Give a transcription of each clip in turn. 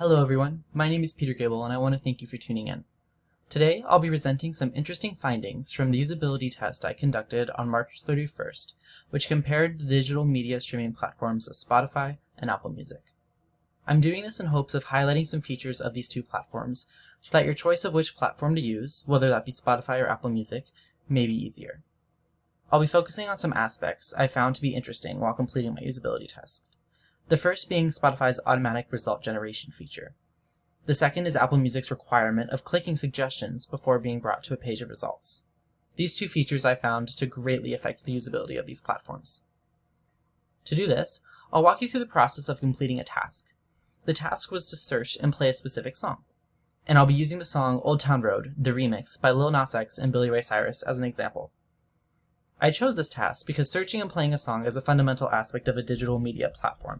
Hello everyone, my name is Peter Gable and I want to thank you for tuning in. Today I'll be presenting some interesting findings from the usability test I conducted on March 31st, which compared the digital media streaming platforms of Spotify and Apple Music. I'm doing this in hopes of highlighting some features of these two platforms so that your choice of which platform to use, whether that be Spotify or Apple Music, may be easier. I'll be focusing on some aspects I found to be interesting while completing my usability test. The first being Spotify's automatic result generation feature. The second is Apple Music's requirement of clicking suggestions before being brought to a page of results. These two features I found to greatly affect the usability of these platforms. To do this, I'll walk you through the process of completing a task. The task was to search and play a specific song, and I'll be using the song Old Town Road, the remix by Lil Nas X and Billy Ray Cyrus as an example. I chose this task because searching and playing a song is a fundamental aspect of a digital media platform.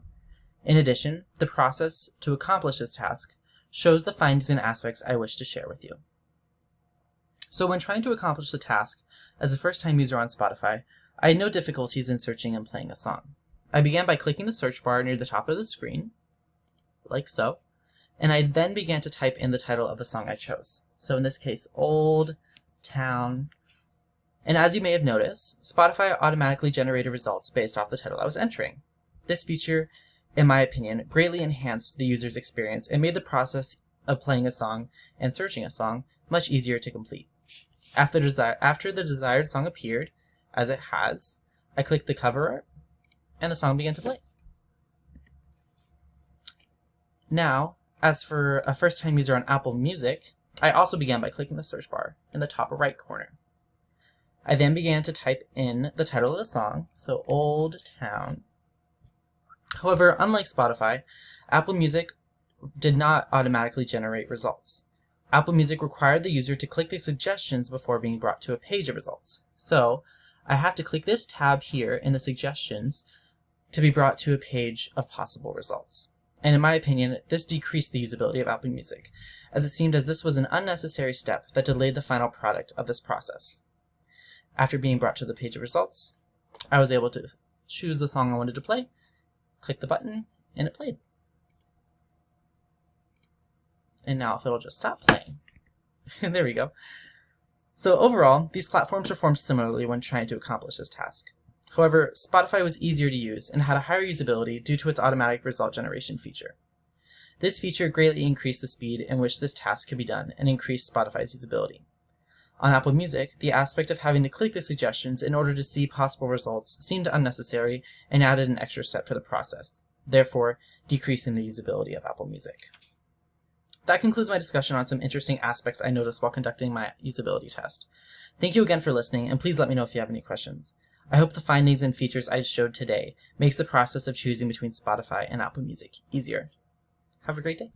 In addition, the process to accomplish this task shows the findings and aspects I wish to share with you. So when trying to accomplish the task as a first-time user on Spotify, I had no difficulties in searching and playing a song. I began by clicking the search bar near the top of the screen, like so, and I then began to type in the title of the song I chose. So in this case, Old Town. And as you may have noticed, Spotify automatically generated results based off the title I was entering. This feature, in my opinion, greatly enhanced the user's experience and made the process of playing a song and searching a song much easier to complete. After the desired song appeared, as it has, I clicked the cover art and the song began to play. Now, as for a first-time user on Apple Music, I also began by clicking the search bar in the top right corner. I then began to type in the title of the song, so Old Town. However, unlike Spotify, Apple Music did not automatically generate results. Apple Music required the user to click the suggestions before being brought to a page of results. So, I have to click this tab here in the suggestions to be brought to a page of possible results. And in my opinion, this decreased the usability of Apple Music, as it seemed as this was an unnecessary step that delayed the final product of this process. After being brought to the page of results, I was able to choose the song I wanted to play, click the button, and it played. And now if it'll just stop playing. There we go. So overall, these platforms performed similarly when trying to accomplish this task. However, Spotify was easier to use and had a higher usability due to its automatic result generation feature. This feature greatly increased the speed in which this task could be done and increased Spotify's usability. On Apple Music, the aspect of having to click the suggestions in order to see possible results seemed unnecessary and added an extra step to the process, therefore decreasing the usability of Apple Music. That concludes my discussion on some interesting aspects I noticed while conducting my usability test. Thank you again for listening, and please let me know if you have any questions. I hope the findings and features I showed today makes the process of choosing between Spotify and Apple Music easier. Have a great day.